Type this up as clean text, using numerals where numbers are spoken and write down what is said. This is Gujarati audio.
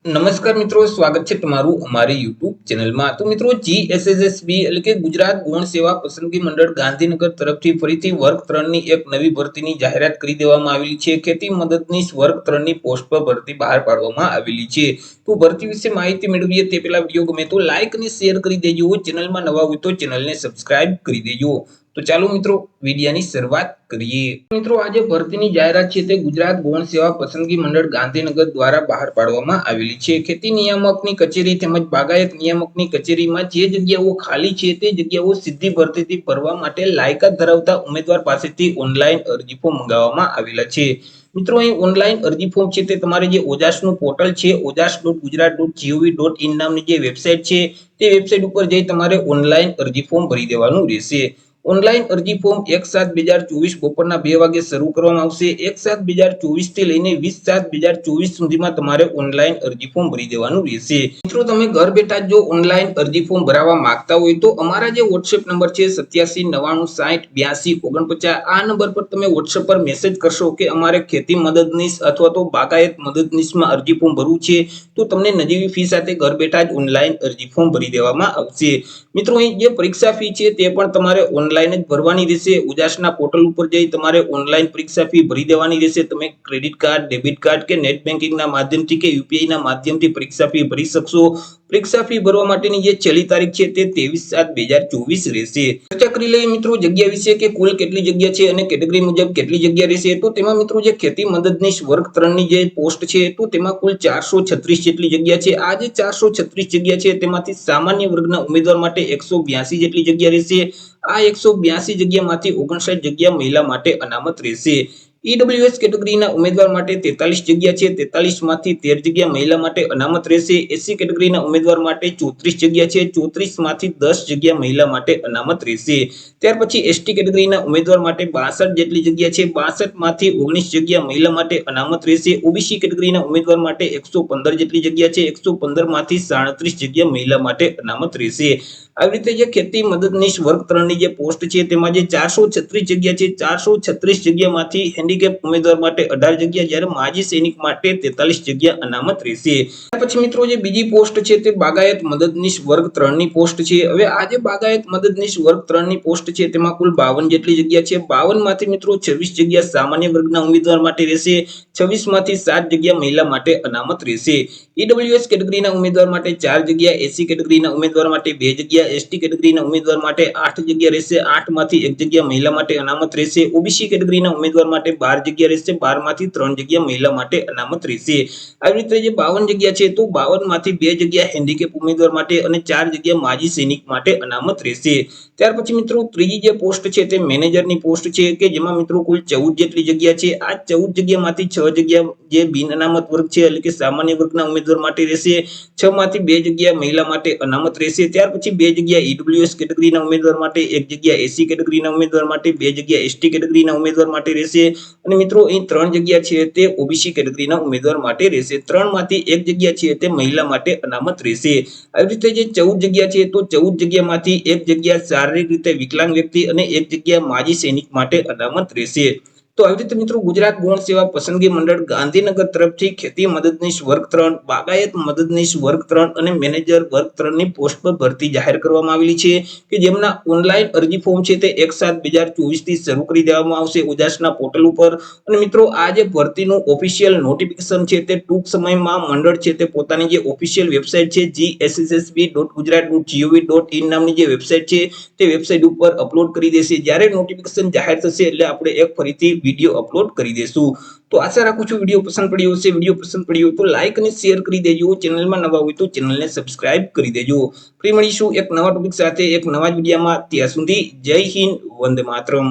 નમસ્કાર મિત્રો, સ્વાગત છે તમારું અમારી YouTube ચેનલમાં। તો મિત્રો જીએસએસબી એટલે કે ગુજરાત ગૌણ સેવા પસંદગી મંડળ ગાંધીનગર તરફથી ફરીથી વર્ગ 3 ની એક નવી ભરતીની જાહેરાત કરી દેવામાં આવેલી છે। ખેતી મદદનીશ વર્ગ 3 ની પોસ્ટ પર ભરતી બહાર પાડવામાં આવેલી છે। તો ભરતી વિશે માહિતી મેળવીએ તે પહેલા વિડિયો ગમે તો લાઈક અને શેર કરી દેજો। ચેનલમાં નવા હોય તો ચેનલને સબસ્ક્રાઇબ કરી દેજો। તો ચાલો મિત્રો વિડિયોની શરૂઆત કરીએ। મિત્રો આજે ભરતીની જાહેરાત છે તે ગુજરાત ગૌણ સેવા પસંદગી મંડળ ગાંધીનગર દ્વારા બહાર પાડવામાં આવેલી છે। ખેતી નિયામકની કચેરી તેમજ બાગાયત નિયામકની કચેરીમાં જે જગ્યાઓ ખાલી છે તે જગ્યાઓ સીધી ભરતીથી ભરવા માટે લાયકાત ધરાવતા ઉમેદવાર પાસેથી ઓનલાઈન અરજી ફોર્મ મંગાવવામાં આવેલા છે। મિત્રો અહીં ઓનલાઈન અરજી ફોર્મ છે તે તમારે જે ઓજાસનું પોર્ટલ છે ojas.gujarat.gov.in નામની જે વેબસાઇટ છે તે વેબસાઇટ ઉપર જઈ તમારે ઓનલાઈન અરજી ફોર્મ ભરી દેવાનું રહેશે। ઓનલાઈન અરજી ફોર્મ 1/7/2024 બપોરના 2 વાગે શરૂ કરવામાં આવશે। 1/7/2024 થી લઈને 20/7/2024 સુધીમાં તમારે ઓનલાઈન અરજી ફોર્મ ભરી દેવાનું રહેશે। મિત્રો તમે ઘર બેઠા જો ઓનલાઈન અરજી ફોર્મ ભરાવવા માંગતા હોય તો અમારા જે WhatsApp નંબર છે 8799608249 આ નંબર પર તમે WhatsApp પર મેસેજ કરશો કે અમારે ખેતી મદદનીશ અથવા તો બાગાયત મદદનીશમાં અરજી ફોર્મ ભરવું છે તો તમને નજીવી ફી સાથે ઘર બેઠા જ ઓનલાઈન અરજી ફોર્મ ભરી દેવામાં આવશે। મિત્રો અહીં જે પરીક્ષા ફી છે તે પણ તમારે ઓનલાઈન જ ભરવાની રહેશે। ઉજાસના પોર્ટલ ઉપર જઈ તમારે ઓનલાઈન પરીક્ષા ફી ભરી દેવાની રહેશે। તમે ક્રેડિટ કાર્ડ, ડેબિટ કાર્ડ કે નેટ બેન્કિંગના માધ્યમથી કે યુપીઆઈ ના માધ્યમથી પરીક્ષા ફી ભરી શકશો। પરીક્ષા ફી ભરવા માટેની જે છેલ્લી તારીખ છે તે 23/7/2024 રહેશે। ચર્ચા કરી લઈએ મિત્રો જગ્યા વિશે કે કુલ કેટલી જગ્યા છે અને કેટેગરી મુજબ કેટલી જગ્યા રહેશે। તો તેમાં મિત્રો જે ખેતી મદદનીશ વર્ગ 3 ની જે પોસ્ટ છે તો તેમાં કુલ 436 જેટલી જગ્યા છે। આ જે 436 જગ્યા છે તેમાંથી સામાન્ય વર્ગના ઉમેદવાર માટે 182 જેટલી જગ્યા રહેશે। આ 182 જગ્યામાંથી 59 જગ્યા મહિલા માટે અનામત રહેશે। ઈડબ્લ્યુએસ કેટેગરીના ઉમેદવાર માટે 43 જગ્યા છે। 43 માંથી 13 જગ્યા મહિલા માટે અનામત રહેશે। એસસી કેટેગરીના ઉમેદવાર માટે 34 જગ્યા છે। 34 માંથી 10 જગ્યા મહિલા માટે અનામત રહેશે। ત્યાર પછી એસટી કેટેગરીના ઉમેદવાર માટે 62 જેટલી જગ્યા છે। 62 માંથી 19 જગ્યા મહિલા માટે અનામત રહેશે। ઓબીસી કેટેગરીના ઉમેદવાર માટે 115 જેટલી જગ્યા છે। 115 માંથી 37 જગ્યા મહિલા માટે અનામત રહેશે। આવી રીતે જે ખેતી મદદનીશ વર્ગ 3 ની જે પોસ્ટ છે તેમાં જે 436 જગ્યા છે 436 જગ્યામાંથી હેન્ડીકેપ ઉમેદવાર માટે 18 જગ્યા જ્યારે માજી સૈનિક માટે 43 જગ્યા અનામત રહેશે। ત્યાર પછી મિત્રો જે બીજી પોસ્ટ છે તે બાગાયત મદદનીશ વર્ગ 3 ની પોસ્ટ છે। હવે આ જે બાગાયત મદદનીશ વર્ગ 3 ની પોસ્ટ છે તેમાં કુલ 52 જેટલી જગ્યા છે। 52 માંથી મિત્રો 26 જગ્યા સામાન્ય વર્ગના ઉમેદવાર માટે રહેશે। 26 માંથી 7 જગ્યા મહિલા માટે અનામત રહેશે। ઈડબ્લ્યુએસ કેટેગરીના ઉમેદવાર માટે 4 જગ્યા, એસસી કેટેગરીના ઉમેદવાર માટે 2 જગ્યા, એસટી કેટેગરીના ઉમેદવાર માટે 8 જગ્યા રહેશે। 8 માંથી 1 જગ્યા મહિલા માટે અનામત રહેશે। ઓબીસી કેટેગરીના ઉમેદવાર માટે 12 જગ્યા રહેશે। 12 માંથી 3 જગ્યા મહિલા માટે અનામત રહેશે। આવી રીતે જે 52 જગ્યા છે તો 52 માંથી 2 જગ્યા હેન્ડીકેપ ઉમેદવાર માટે અને 4 જગ્યા માજી સૈનિક માટે અનામત રહેશે। ત્યાર પછી મિત્રો ત્રીજી જે પોસ્ટ છે તે મેનેજરની પોસ્ટ છે કે જેમાં મિત્રો કુલ 14 જેટલી જગ્યા છે। આ 14 જગ્યામાંથી 6 જગ્યા જે બિન અનામત વર્ગ છે એટલે કે સામાન્ય વર્ગના ઉમેદવાર માટે રહેશે। 6 માંથી 2 જગ્યા મહિલા માટે અનામત રહેશે। ત્યાર પછી 2 જગ્યા ઈડબ્લ્યુએસ કેટેગરીના ઉમેદવાર માટે, 1 જગ્યા એસસી કેટેગરીના ઉમેદવાર માટે, 2 જગ્યા એસટી કેટેગરીના ઉમેદવાર માટે રહેશે। અને મિત્રો અહીં 3 જગ્યા છે તે ઓબીસી કેટેગરીના ઉમેદવાર માટે રહેશે। 3 માંથી 1 જગ્યા છે તે મહિલા માટે અનામત રહેશે। આવી રીતે જે 14 જગ્યા છે તો 14 જગ્યામાંથી 1 જગ્યા શારીરિક રીતે વિકલાંગ વ્યક્તિ અને 1 જગ્યા માજી સૈનિક માટે અનામત રહેશે। તો આવી રીતે મિત્રો ગુજરાત ગૌણ સેવા પસંદગી મંડળ ગાંધીનગર તરફથી ખેતી મદદનીશ વર્ગ 3, બાગાયત મદદનીશ વર્ગ 3 અને મેનેજર વર્ગ 3 ની પોસ્ટ પર ભરતી જાહેર કરવામાં આવેલી છે કે જેમના ઓનલાઈન અરજી ફોર્મ છે તે 1/7/2024 થી શરૂ કરી દેવામાં આવશે ઉજાસના પોર્ટલ ઉપર। અને મિત્રો આ જે ભરતીનું ઓફિશિયલ નોટિફિકેશન છે તે ટૂંક સમયમાં મંડળ છે તે પોતાની જે ઓફિશિયલ વેબસાઇટ છે gssb.gujarat.gov.in નામની જે વેબસાઇટ છે તે વેબસાઇટ ઉપર અપલોડ કરી દેશે। જ્યારે નોટિફિકેશન જાહેર થશે એટલે આપણે એક ફરીથી વિડીયો અપલોડ કરી દેશું। તો આશા રાખું છું વિડીયો પસંદ પડ્યો હશે। વિડીયો પસંદ પડ્યો તો લાઈક અને શેર કરી દેજો। ચેનલમાં નવા હોય તો ચેનલને સબસ્ક્રાઇબ કરી દેજો। ફરી મળીશું એક નવા ટોપિક સાથે એક નવા વિડીયોમાં। ત્યાં સુધી જય હિન્દ, વંદે માતરમ।